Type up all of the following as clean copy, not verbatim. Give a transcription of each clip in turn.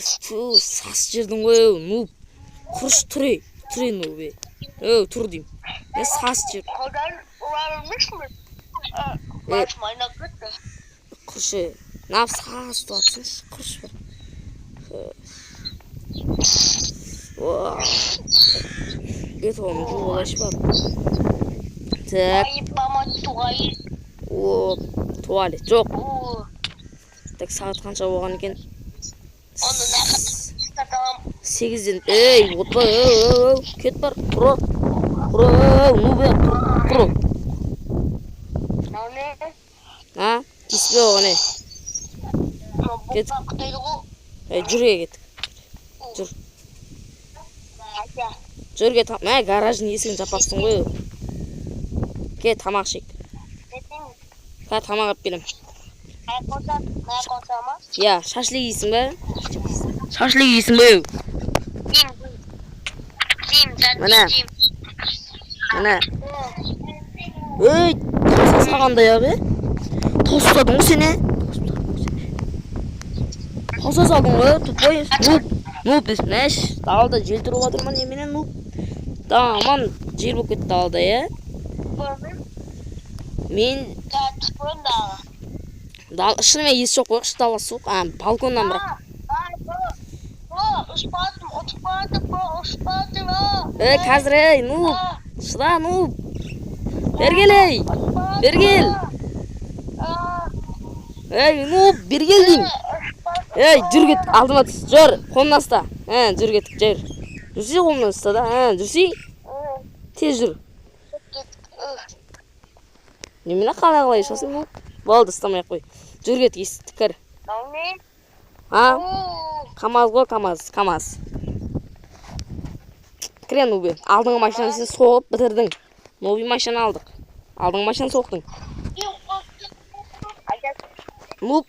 Сас жердің ғой, нуб. Құрыш тұр нуб. Тұр дейм. Сас жер. Қолдан ұларылмыш мы? Басмайна күтті. Құрышы. Нап сас туапсың, құрыш бар. Get oğlum, ulaş var. Tak. Tuvalet çok. Tak saat qancha bo'lgan ekan? 8'den. Ey, o'tma. Ket bar. Quro. Nube. Quro. Ha? Kisbe o'g'ane. Ket. Jurga ket. Jur. Jurga tamam. Garajning esini chapapsың ғой. Ket tamoq shek. Qa tamoq olib kelim. Ya, shashlik yeysin ba? Shashlik yeysin ba? Mana. Ey, sasaganda ya be. To'stading seni. To'sa salding ғой, тупой. Нуп, знаешь, далда жел тұрып отырман емені нуп. Тамам жел болып кетті далда, я. Мен шынымен есі жоқ қойықшы дала суық. Балконнан бірақ. Қазір, нуп. Шыда, нуп. Бергел. Нуп, бергел дейм. Жүр кет, алдыма түс. Жүр, қолымнан ұста. Жүр кет, жүр. Жүрсей қолымнан ұста да. Жүрсей. Тез жүр. Немені қалай шасын бұл? Болды, ұстамай қой. Жүр кет, есті кір. Камаз ғой, камаз. Кірен, Нуби. Алдыңғы машинаны сен соғып бітірдің. Новый машина алдық. Алдыңғы машинаны соқтың. Нуб.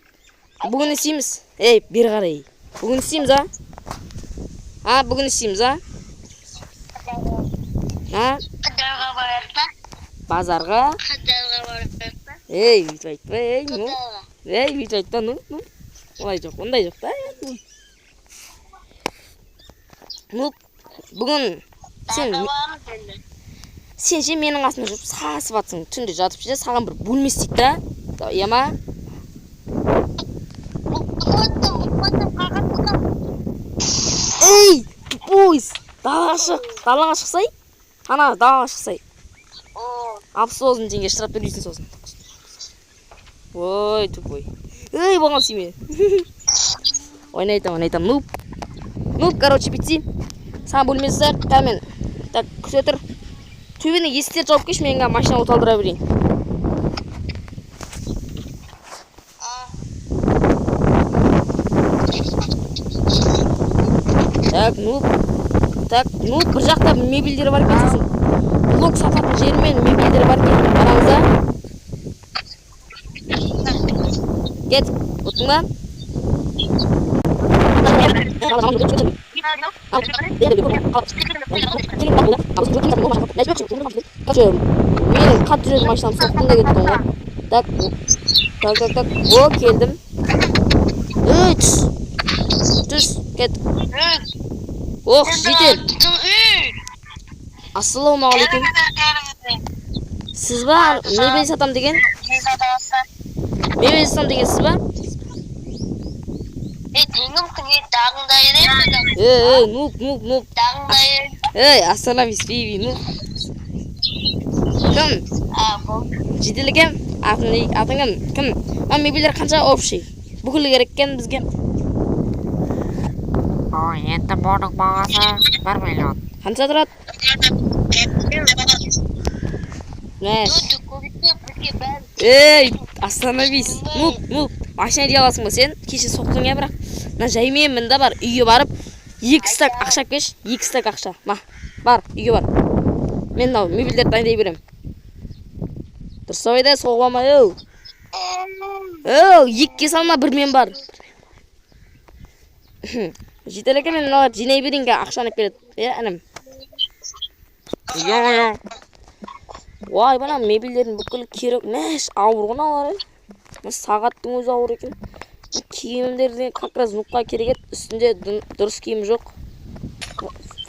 Бүгін істейміз. Ей, бері қарай. Бүгін істейміз, Бүгін істейміз, Қыдарға баратта? Базарға? Қыдарға баратта? Ей, бүйтіп айтпа, бүйтіп айтпа, Олай жоқ, ондай жоқ, Бүгін сен менің қасымда жүріп сасып атсың. Түнде жатып жеді, саған бір бөлме істейді да. Ема? Ей, тупойс, далаға шықсай. Далаға шықсай. Апсозын теңге штраф төлейсің сосын. Ой, тупой. Ей, болған сүйме. Ойнайтам. Нуп, короче, бітсей. Саған бөлмесі зар, кәмен. Так, күсе тұр. Төбені есіктер жауып кеш, менға машина оталдыра берейін. Так, Нуп, бір жақта мебелдері бар екен сосын. Блок сататын жермен мебелдері бар екен. Бараңызда. Кет, отырың ба? Менің қатты жүретін машинам соқтың да кеттің ғой. Так. О, келдім. Түс, кет. Ох, жетел. Ассалаумағалейкум. Сіз ба? Мебель сатам деген? Мебель сатам деген сіз ба? Нуп. Ассалам бейби, нуп. Кім? Жетел кім? Атын кім? Мебелер қанша общий? Бүкілі керек кен бізге? Енді бұның бағасы 1 миллион. Қанша тұрады? Ей, остановись. Нуп. Машина дей аласың ба сен? Кеше соқтың я бірақ. Жаймен мінді бар. Үйге барып, 2 стак ақша кеш. 2 стак ақша. Бар, үйге бар. Мен мебелдерді дайындай берем. Дұрыс ойда соғылмай, екіге салма, 1 мен бар. Жетелеке мен жинай берейінге ақшаны келеді. Әнім. Ой, бана мебелдердің бүкіл керек. Мәш, ауыр ғына алар. Сағаттың өзі ауыр екен. киімдерде как раз нупқа керек еді. Үстінде дұрыс киім жоқ.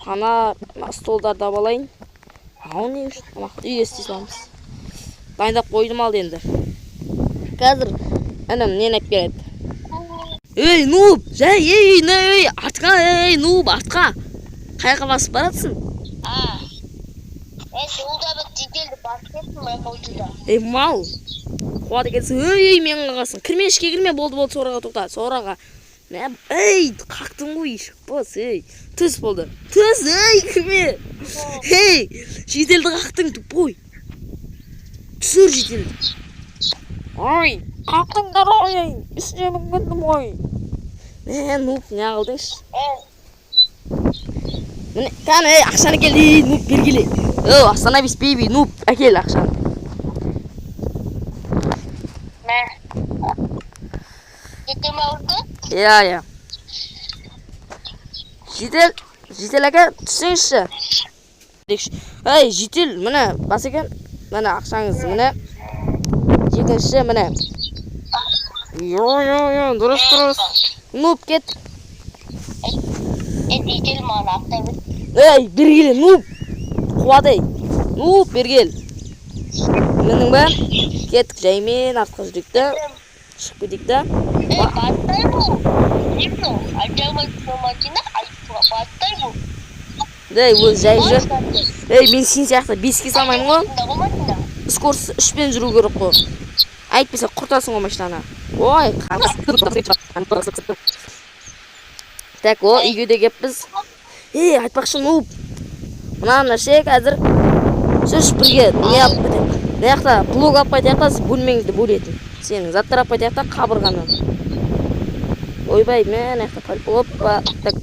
Фонар, столдарды алайын. Ау не үшін? Тамақты үйге істей саламыз. Дайындап қойдым алды енді. Қазір інім нені айтып береді. Ей, нуп, жай, ей, артқа, ей, нуп, артқа. Қайға басып баратсың? Жолда бір жеделді басып кеттім байқаусызда. Ей, мал. Қуады кетсің, ей, мен қағасың. Кірме, ішке кірме, болды, сораға тоқта, сораға. Ей, қақтың ғой, шықпас, ей. Түс болды. Түс, ей, кірме. Ей, жеделді қақтың, тупой. Түсір жеделді. Ой, қақтыңдар ой, үстіне мүмкіндім ой. Нуп, не қылдыңшы? Міне, кәне, ақшаны кел, ей, нуп, бергеле. Остановись, бейби, нуп, әкел ақшаны. Жетем ауырды? Иә. Жетел әке, түсіңізші. Ей, жетел, міне, бас екен. Міне, ақшаңыз, міне. Жетінші, міне. Йо, дұрыс. Нуп, кет. Жетел маған ақтаймын. Ей, бергеле, нуп. Қуады, нуп, бергел. Менің бән, кеттік жаймен, артқа жүректі. Шығып кетікті. Баттай бұл. Несі? Ажамайтын машина, баттай бұл. Ей, өз жай жүр. Ей, мен сен сияқты беске салмаймын ғой. Скорс 3-пен жүру керек қой. Айтпаса құртасың ғой машинаны. Ой, так, үйге де кеппіз. Ей, айтпақшы нуп. Мына нәрсе қазір сөз бірге не алып кетеді. Мына блок алып қайтаяқта бөлмеңді бөлетін. Сенің заттар алып қайтаяқта қабырғаны. Ойбай, мен аяқта оппа, так,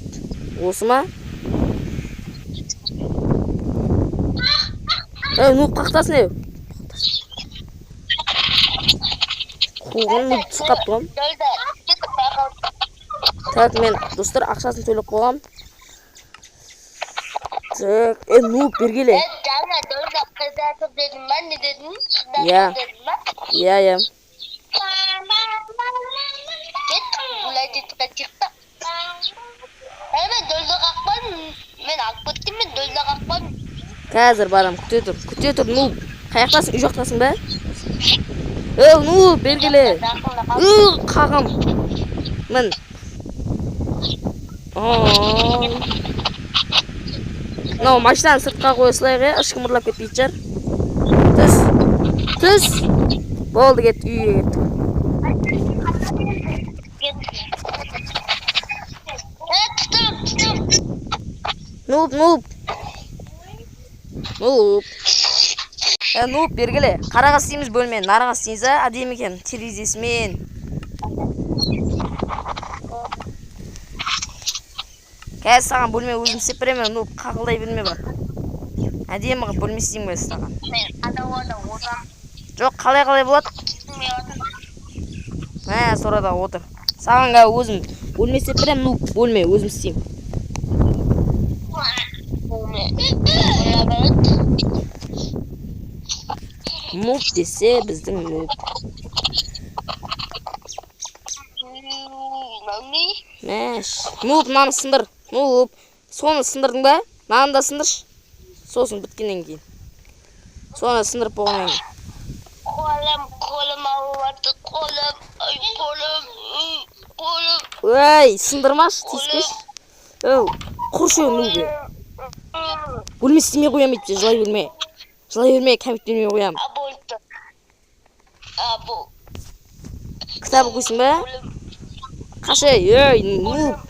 осы ма? Ей, нуп қақтасын ей. Қуғын нуп түсқап тұғым. Так, мен достар ақшасын төлеп қоғам. Так, нуп бергеле. Жаңа дөлді қыздатып дедім ба, не дедім? Иә. Кет, бұлай дедіға шықты. Мен дөлді қақпадым, мен алып кеттім, мен дөлді қақпадым. Қазір барам, күте тұр, нуп. Қаяқтасың, үй жақтасың ба? Ей, нуп, бергеле. Қағым. Мін. Мынау машинаны сыртқа қоя салайық, ешкім ұрлап кетпейді жар. Түс. Болды, кет, үйге кет. Нуп. Нуп, бергеле. Қараға істейміз бөлмен, нараға істейміз, әдемі екен, терезесімен. Қазір саған бөлме өзім істеп беремін, нуп, қағылдай білме бар. Әдемі қып бөлме істеймін ғой саған. Мен адауада отам. Жоқ, қалай болады? Сорада отыр. Саған ға өзім бөлме істеп беремін, нуп, бөлме өзім істеймін. Нуп десе біздің нуп. Нуп, наны сындыр. Нуп, соны сындырдың ба? Наны да сындырш. Сосын біткеннен кейін. Соны сындырып болғаннан кейін. Қолым ауырды, қолым. Ой, сындырмаш, тиіспеш. Құршы нубе. Бөлме істемей қоям етті, жылай берме, кәміттенмей қоям. Кітабы қойсын ба? Қашы, ей, нуб.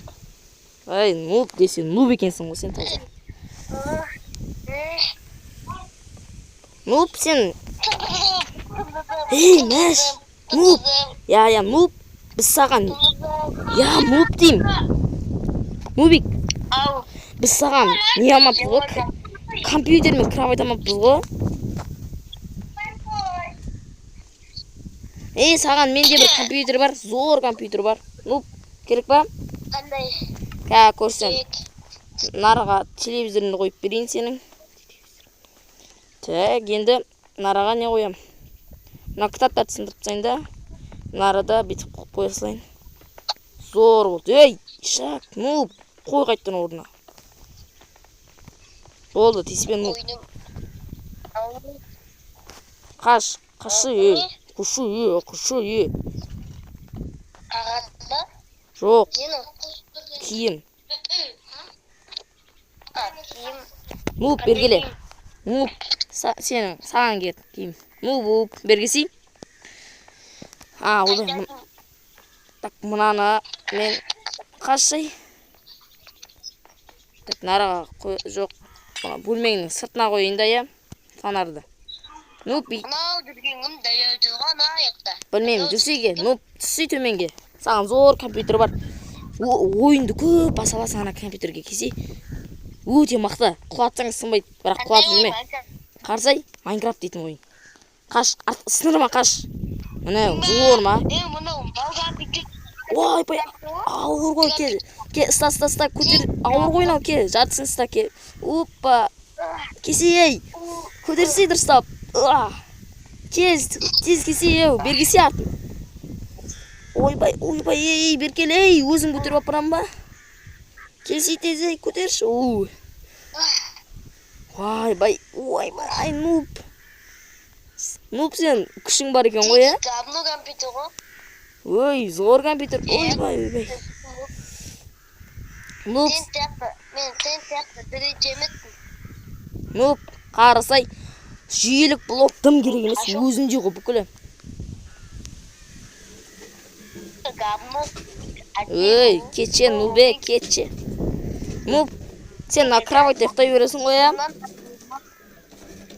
Ай, нуб десе, нуб екенсің ғой сен таза. Нуб сен. Ей, мәш, нуб. Я, нуб. Біз саған. Я, нуб дейм. Нубик. Біз саған не алмапыз ғой? Компьютер мен кровать алмапыз ғой? Ей, саған менде бір компьютер бар, зор компьютер бар. Нуб, керек ба? Қандай? Көрсен. Нараға телевизорыңды қойып берейін сенің. Так, енді нараға не қоям? Мына кітаптарды сындырып тастайын да. Нарада бүйтіп қоя салайын. зор болды. Ей, шак, нуп, қой қайттан орнына. Болды, тиіспен нуп. Ойным. Қашы, құшы. Қағаз ба? Жоқ, Сенің киім. киім. Нуп, бергеле. Нуп, саған кет, киім. Нуп, бергесі. Олда, так, мынаны мен қашай. Так, нараға жоқ. Бөлмеңнің сыртына қойын да, я. Фонарды. Нуп, Анау жүргенім дәйел жүрген аяқта. білмеймін, жүрсейге. Нуп, түссей төменге. Саған зор компьютер бар. Ойынды көп баса-баса ана компьютерге кесе. Өте мақта. Құлатсаңыз сынбайды, бірақ құлатып жүрме. Қарсай, Майнкрафт дейтін ойын. Қаш, сынырма қаш. Мына, зор ма? Мынау балға бітіп. Ой, бай, ауыр ғой, ке, ұста, көтер, ауыр ғой нау, ке, жартысын ұста, ке. Опа, кесей, көтерсей дұрыстап. Тез кесей, бергесе артын. Ой, бай, ей, беркел, ей, өзің көтеріп апырам ба? Кесей тез, ей, көтерші, ой, бай, ай, нуп. Нуп, сен күшің бар екен ғой, Гавно компьютер ғой. Ой, зор компьютер. Ой, бай. Нуп, Мен сен сияқты діреже емеспін. нуп, қарасай. Жүйелік блок тым керек емес, өзінде ғой бүкілі. Гавно. Ой, кетші, нубе, кетші. Нуп, сен на кроватьта ұйықтай бересің ғой, я?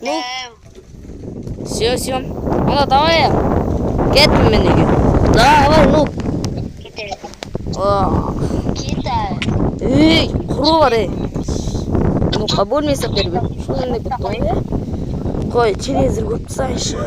Нуп, все. Ана, давай, я. Кеттім мен еге. Давай, нуп. Кетер. Кетер. Ей, құру бар, ей. Нупқа бөлмесі бербе. Шуынды күтті ғой, я? Қой, телевизор көп тастайыншы.